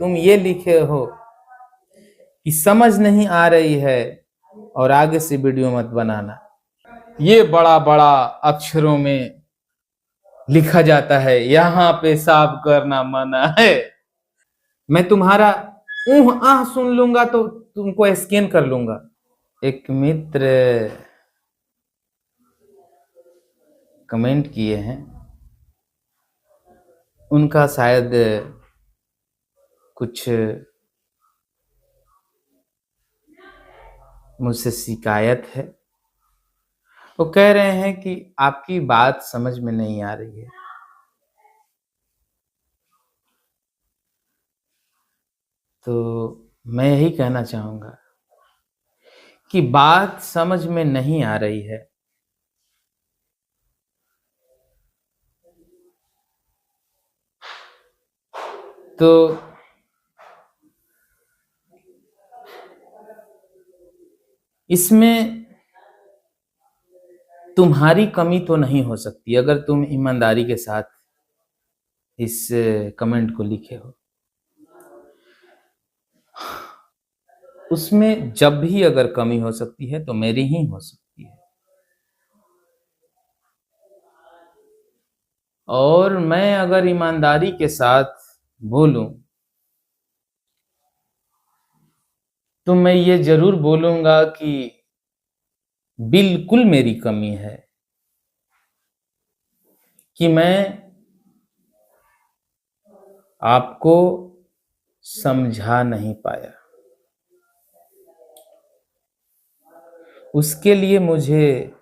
तुम ये लिखे हो कि समझ नहीं आ रही है और आगे से वीडियो मत बनाना। ये बड़ा बड़ा अक्षरों में लिखा जाता है, यहाँ पेशाब करना मना है। मैं तुम्हारा ऊह आह सुन लूंगा तो तुमको स्कैन कर लूंगा। एक मित्र कमेंट किए हैं, उनका शायद कुछ मुझसे शिकायत है। वो कह रहे हैं कि आपकी बात समझ में नहीं आ रही है। तो मैं यही कहना चाहूंगा कि बात समझ में नहीं आ रही है तो इसमें तुम्हारी कमी तो नहीं हो सकती अगर तुम ईमानदारी के साथ इस कमेंट को लिखे हो। उसमें जब भी अगर कमी हो सकती है तो मेरी ही हो सकती है। और मैं अगर ईमानदारी के साथ बोलूं तो मैं ये जरूर बोलूंगा कि बिल्कुल मेरी कमी है कि मैं आपको समझा नहीं पाया। उसके लिए मुझे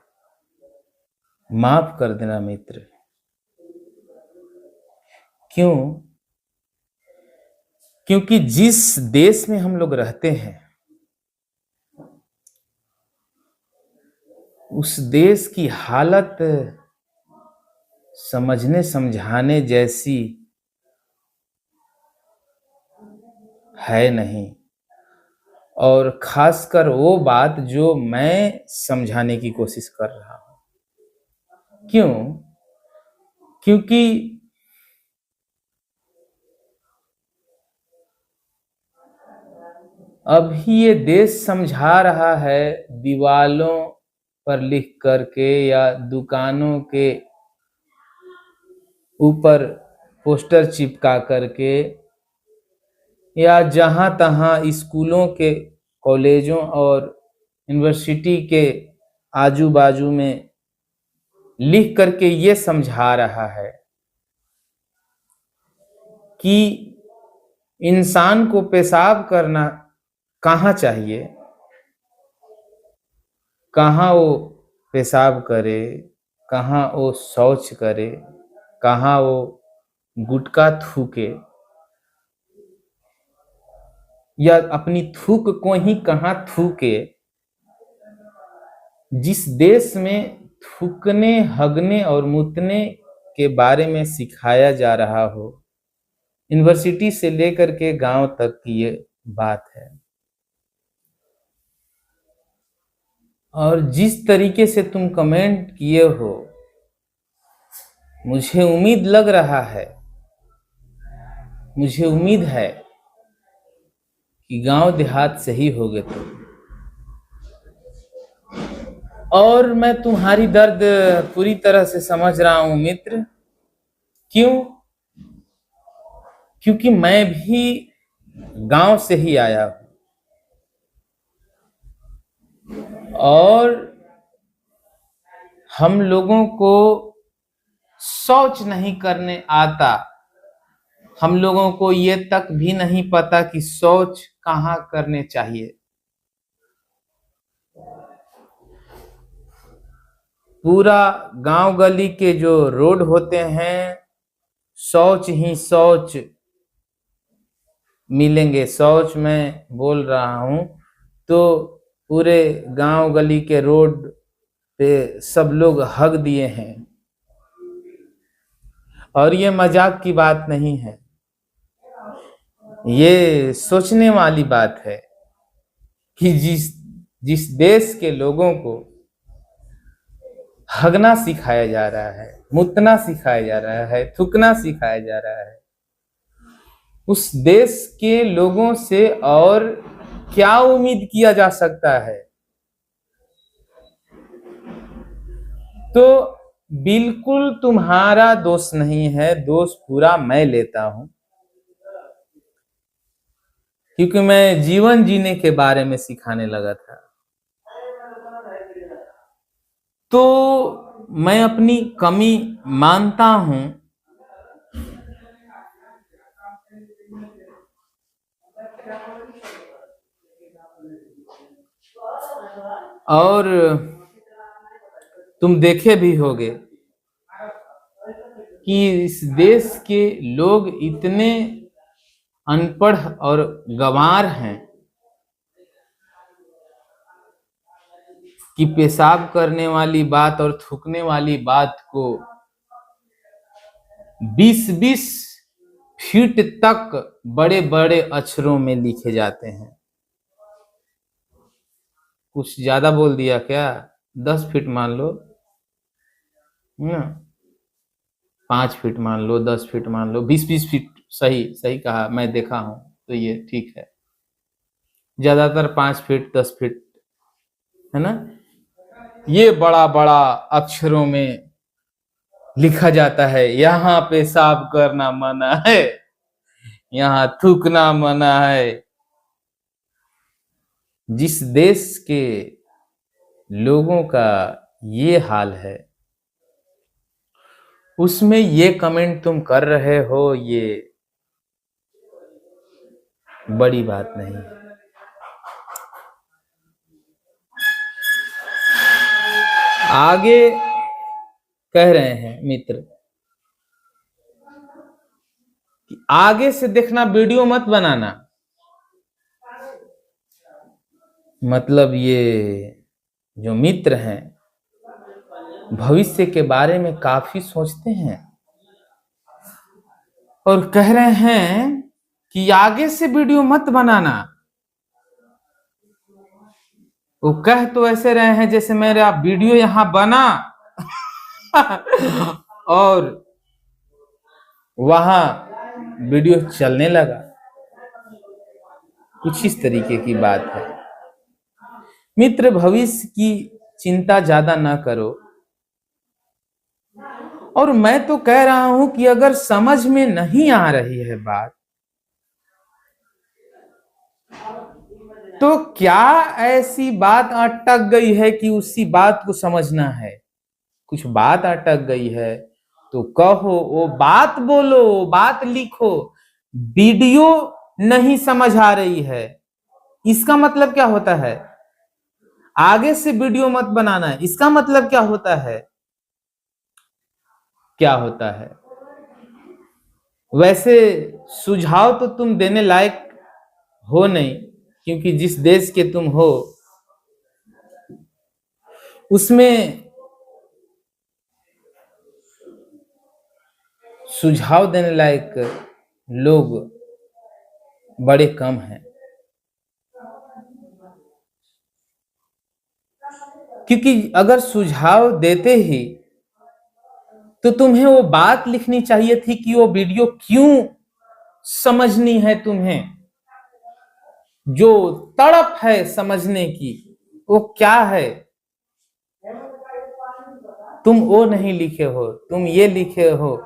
माफ कर देना मित्र। क्यों? क्योंकि जिस देश में हम लोग रहते हैं उस देश की हालत समझने समझाने जैसी है नहीं, और खासकर वो बात जो मैं समझाने की कोशिश कर रहा हूं। क्यों? क्योंकि अभी ये देश समझा रहा है दीवालों पर लिख करके या दुकानों के ऊपर पोस्टर चिपका करके या जहां तहां स्कूलों के, कॉलेजों और यूनिवर्सिटी के आजू बाजू में लिख करके ये समझा रहा है कि इंसान को पेशाब करना कहाँ चाहिए, कहाँ वो पेशाब करे, कहाँ वो शौच करे, कहाँ वो गुटखा थूके या अपनी थूक को ही कहाँ थूके। जिस देश में थूकने, हगने और मूतने के बारे में सिखाया जा रहा हो, यूनिवर्सिटी से लेकर के गांव तक की ये बात है। और जिस तरीके से तुम कमेंट किए हो, मुझे उम्मीद लग रहा है, मुझे उम्मीद है कि गांव देहात से ही होगे तुम। और मैं तुम्हारी दर्द पूरी तरह से समझ रहा हूं मित्र। क्यों? क्योंकि मैं भी गांव से ही आया हूं और हम लोगों को शौच नहीं करने आता। हम लोगों को ये तक भी नहीं पता कि शौच कहाँ करने चाहिए। पूरा गांव गली के जो रोड होते हैं, शौच ही शौच मिलेंगे। शौच मैं बोल रहा हूं तो पूरे गांव गली के रोड पे सब लोग हग दिए हैं। और ये मजाक की बात नहीं है, ये सोचने वाली बात है कि जिस जिस देश के लोगों को हगना सिखाया जा रहा है, मुतना सिखाया जा रहा है, थूकना सिखाया जा रहा है, उस देश के लोगों से और क्या उम्मीद किया जा सकता है। तो बिल्कुल तुम्हारा दोष नहीं है, दोष पूरा मैं लेता हूं, क्योंकि मैं जीवन जीने के बारे में सिखाने लगा था। तो मैं अपनी कमी मानता हूं, और तुम देखे भी होगे कि इस देश के लोग इतने अनपढ़ और गंवार हैं कि पेशाब करने वाली बात और थूकने वाली बात को 20-20 फीट तक बड़े बड़े अक्षरों में लिखे जाते हैं। कुछ ज्यादा बोल दिया क्या? 10 फीट मान लो ना, 5 फीट मान लो, 10 फीट मान लो, 20-20 फीट, सही सही कहा, मैं देखा हूं तो ये ठीक है। ज्यादातर 5 फीट 10 फीट है ना। ये बड़ा बड़ा अक्षरों में लिखा जाता है, यहाँ पेशाब करना मना है, यहाँ थूकना मना है। जिस देश के लोगों का ये हाल है, उसमें ये कमेंट तुम कर रहे हो, ये बड़ी बात नहीं है। आगे कह रहे हैं मित्र कि आगे से देखना, वीडियो मत बनाना। मतलब ये जो मित्र हैं भविष्य के बारे में काफी सोचते हैं और कह रहे हैं कि आगे से वीडियो मत बनाना। वो कह तो ऐसे रहे हैं जैसे मेरा वीडियो यहां बना और वहां वीडियो चलने लगा। कुछ इस तरीके की बात है। मित्र, भविष्य की चिंता ज्यादा ना करो। और मैं तो कह रहा हूं कि अगर समझ में नहीं आ रही है बात, तो क्या ऐसी बात अटक गई है कि उसी बात को समझना है? कुछ बात अटक गई है तो कहो, वो बात बोलो, वो बात लिखो। वीडियो नहीं समझ आ रही है, इसका मतलब क्या होता है? आगे से वीडियो मत बनाना है, इसका मतलब क्या होता है? क्या होता है? वैसे सुझाव तो तुम देने लायक हो नहीं, क्योंकि जिस देश के तुम हो उसमें सुझाव देने लायक लोग बड़े कम हैं। क्योंकि अगर सुझाव देते ही तो तुम्हें वो बात लिखनी चाहिए थी कि वो वीडियो क्यों समझनी है तुम्हें। जो तड़प है समझने की वो क्या है, तुम वो नहीं लिखे हो। तुम ये लिखे हो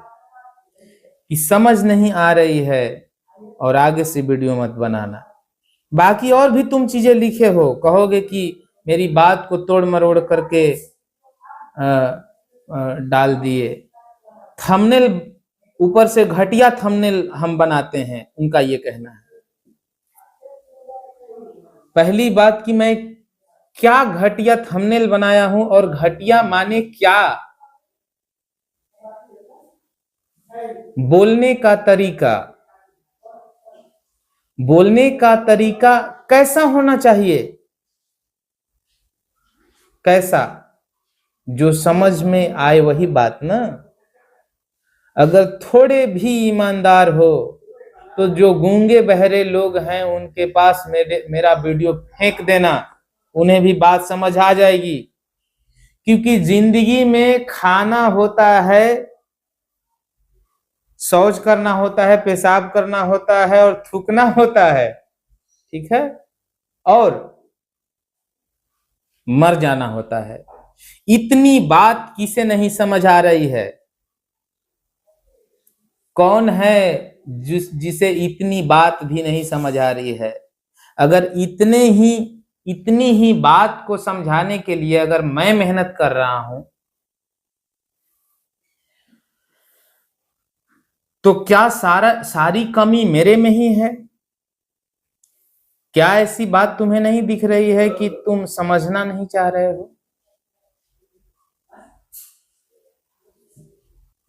कि समझ नहीं आ रही है और आगे से वीडियो मत बनाना। बाकी और भी तुम चीजें लिखे हो, कहोगे कि मेरी बात को तोड़ मरोड़ करके डाल दिए। थंबनेल ऊपर से घटिया थंबनेल हम बनाते हैं, उनका ये कहना है। पहली बात कि मैं क्या घटिया थंबनेल बनाया हूं और घटिया माने क्या? बोलने का तरीका, बोलने का तरीका कैसा होना चाहिए? कैसा? जो समझ में आए वही बात ना। अगर थोड़े भी ईमानदार हो तो जो गूंगे बहरे लोग हैं उनके पास मेरा वीडियो फेंक देना, उन्हें भी बात समझ आ जाएगी। क्योंकि जिंदगी में खाना होता है शौच करना होता है, पेशाब करना होता है और थूकना होता है, ठीक है, और मर जाना होता है। इतनी बात किसे नहीं समझ आ रही है? कौन है जिसे इतनी बात भी नहीं समझ आ रही है? अगर इतनी ही बात को समझाने के लिए अगर मैं मेहनत कर रहा हूं, तो क्या सारी कमी मेरे में ही है? क्या ऐसी बात तुम्हें नहीं दिख रही है कि तुम समझना नहीं चाह रहे हो?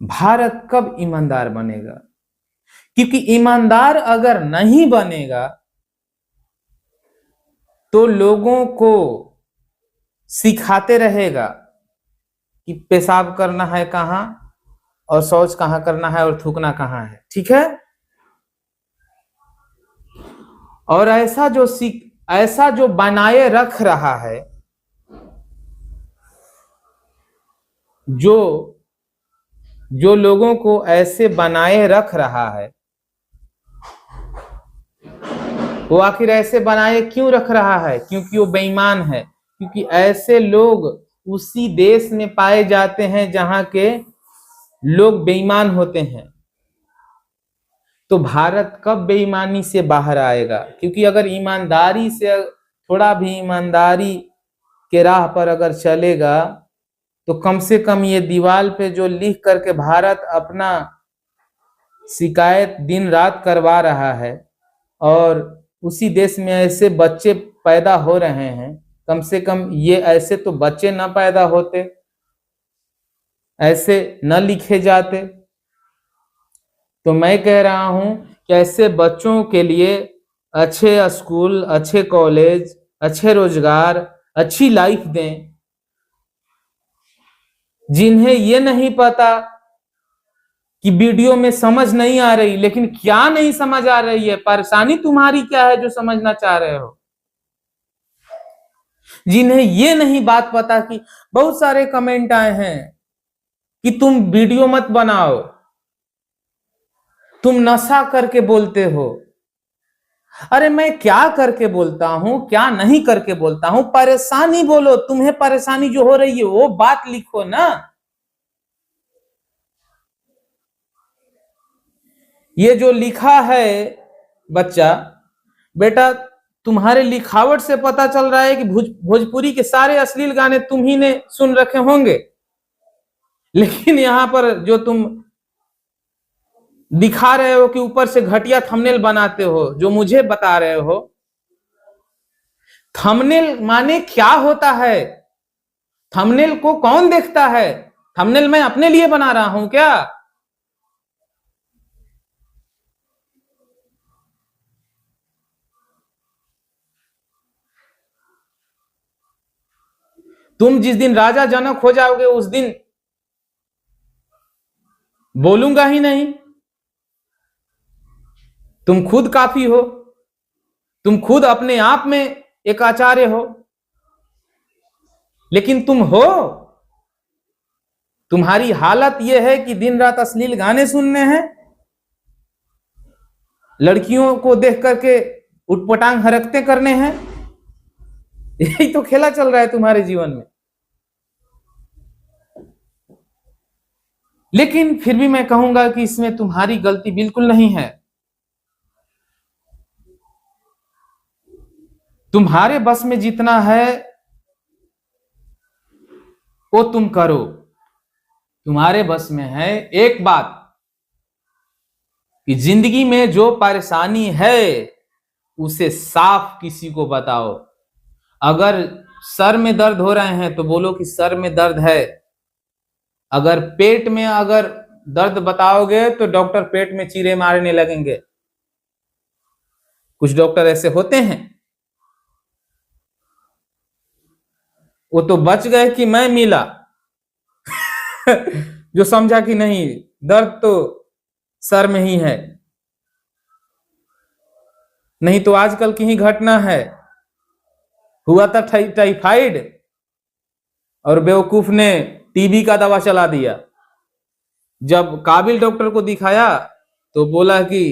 भारत कब ईमानदार बनेगा? क्योंकि ईमानदार अगर नहीं बनेगा तो लोगों को सिखाते रहेगा कि पेशाब करना है कहां और शौच कहां करना है और थूकना कहां है, ठीक है। और ऐसा जो बनाए रख रहा है, जो लोगों को ऐसे बनाए रख रहा है, वो आखिर ऐसे बनाए क्यों रख रहा है? क्योंकि वो बेईमान है। क्योंकि ऐसे लोग उसी देश में पाए जाते हैं जहां के लोग बेईमान होते हैं। तो भारत कब बेईमानी से बाहर आएगा? क्योंकि अगर ईमानदारी से, थोड़ा भी ईमानदारी के राह पर अगर चलेगा, तो कम से कम ये दीवार पे जो लिख करके भारत अपना शिकायत दिन रात करवा रहा है, और उसी देश में ऐसे बच्चे पैदा हो रहे हैं, कम से कम ये ऐसे तो बच्चे न पैदा होते, ऐसे न लिखे जाते। तो मैं कह रहा हूं कि ऐसे बच्चों के लिए अच्छे स्कूल, अच्छे कॉलेज, अच्छे रोजगार, अच्छी लाइफ दें। जिन्हें ये नहीं पता कि वीडियो में समझ नहीं आ रही, लेकिन क्या नहीं समझ आ रही है, परेशानी तुम्हारी क्या है जो समझना चाह रहे हो? जिन्हें ये नहीं बात पता कि बहुत सारे कमेंट आए हैं कि तुम वीडियो मत बनाओ, तुम नशा करके बोलते हो। अरे मैं क्या करके बोलता हूं, क्या नहीं करके बोलता हूं? परेशानी बोलो, तुम्हें परेशानी जो हो रही है वो बात लिखो ना। ये जो लिखा है बच्चा, बेटा तुम्हारे लिखावट से पता चल रहा है कि भोजपुरी के सारे अश्लील गाने तुम ही ने सुन रखे होंगे, लेकिन यहां पर जो तुम दिखा रहे हो कि ऊपर से घटिया थंबनेल बनाते हो, जो मुझे बता रहे हो, थंबनेल माने क्या होता है? थंबनेल को कौन देखता है? थंबनेल मैं अपने लिए बना रहा हूं क्या? तुम जिस दिन राजा जनक हो जाओगे उस दिन बोलूंगा ही नहीं। तुम खुद काफी हो, तुम खुद अपने आप में एक आचार्य हो, लेकिन तुम हो, तुम्हारी हालत यह है कि दिन रात अश्लील गाने सुनने हैं, लड़कियों को देख करके उटपटांग हरकतें करने हैं। यही तो खेला चल रहा है तुम्हारे जीवन में। लेकिन फिर भी मैं कहूंगा कि इसमें तुम्हारी गलती बिल्कुल नहीं है। तुम्हारे बस में जितना है वो तुम करो। तुम्हारे बस में है एक बात कि जिंदगी में जो परेशानी है उसे साफ किसी को बताओ। अगर सर में दर्द हो रहे हैं तो बोलो कि सर में दर्द है। अगर पेट में अगर दर्द बताओगे तो डॉक्टर पेट में चीरे मारने लगेंगे। कुछ डॉक्टर ऐसे होते हैं, वो तो बच गए कि मैं मिला जो समझा कि नहीं, दर्द तो सर में ही है। नहीं तो आजकल की ही घटना है, हुआ था टाइफाइड और बेवकूफ ने टीबी का दवा चला दिया। जब काबिल डॉक्टर को दिखाया तो बोला कि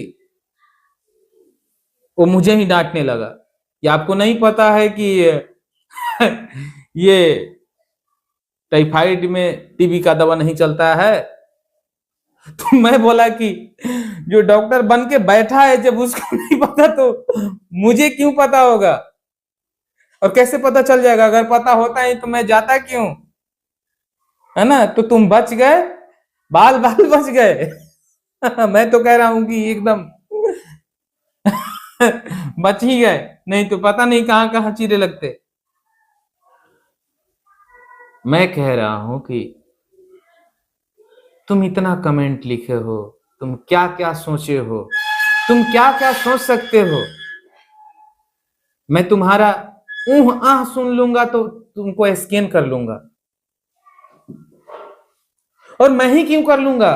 वो मुझे ही डांटने लगा कि आपको नहीं पता है कि ये टाइफाइड में टीबी का दवा नहीं चलता है। तो मैं बोला कि जो डॉक्टर बन के बैठा है जब उसको नहीं पता तो मुझे क्यों पता होगा, और कैसे पता चल जाएगा? अगर पता होता ही तो मैं जाता क्यों, है ना? तो तुम बच गए, बाल बाल बच गए। मैं तो कह रहा हूं कि एकदम बच ही गए, नहीं तो पता नहीं कहां कहां चीरे लगते। मैं कह रहा हूं कि तुम इतना कमेंट लिखे हो, तुम क्या क्या सोचे हो, तुम क्या क्या सोच सकते हो। मैं तुम्हारा ऊह आह सुन लूंगा तो तुमको स्कैन कर लूंगा, और मैं ही क्यों कर लूंगा?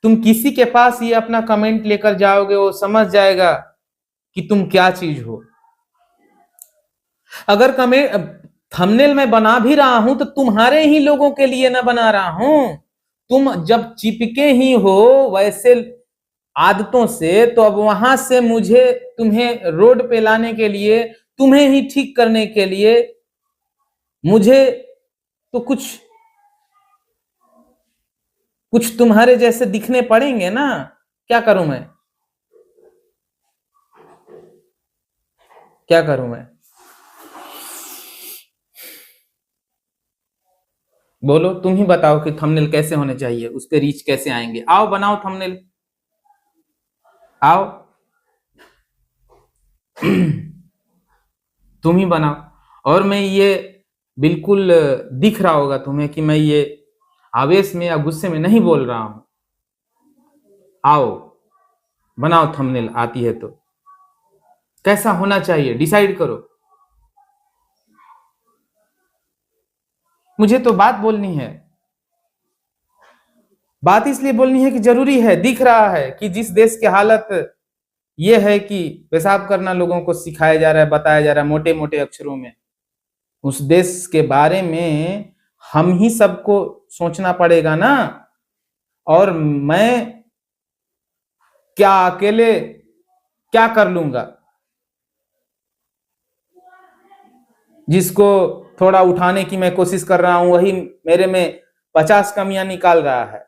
तुम किसी के पास ये अपना कमेंट लेकर जाओगे, वो समझ जाएगा कि तुम क्या चीज हो। अगर कमेंट थंबनेल मैं बना भी रहा हूं तो तुम्हारे ही लोगों के लिए ना बना रहा हूं। तुम जब चिपके ही हो वैसे आदतों से, तो अब वहां से मुझे तुम्हें रोड पे लाने के लिए, तुम्हें ही ठीक करने के लिए मुझे तो कुछ कुछ तुम्हारे जैसे दिखने पड़ेंगे ना। क्या करूं मैं, क्या करूं मैं? बोलो, तुम ही बताओ कि थंबनेल कैसे होने चाहिए, उस पे रीच कैसे आएंगे। आओ बनाओ थंबनेल, आओ। तुम ही बनाओ। और मैं ये बिल्कुल दिख रहा होगा तुम्हें कि मैं ये आवेश में या गुस्से में नहीं बोल रहा हूं। आओ बनाओ थंबनेल, आती है तो। कैसा होना चाहिए डिसाइड करो। मुझे तो बात बोलनी है, बात इसलिए बोलनी है कि जरूरी है। दिख रहा है कि जिस देश की हालत ये है कि पेशाब करना लोगों को सिखाया जा रहा है, बताया जा रहा है मोटे मोटे अक्षरों में, उस देश के बारे में हम ही सबको सोचना पड़ेगा ना। और मैं क्या अकेले क्या कर लूंगा? जिसको थोड़ा उठाने की मैं कोशिश कर रहा हूं वही मेरे में 50 कमियां निकाल रहा है।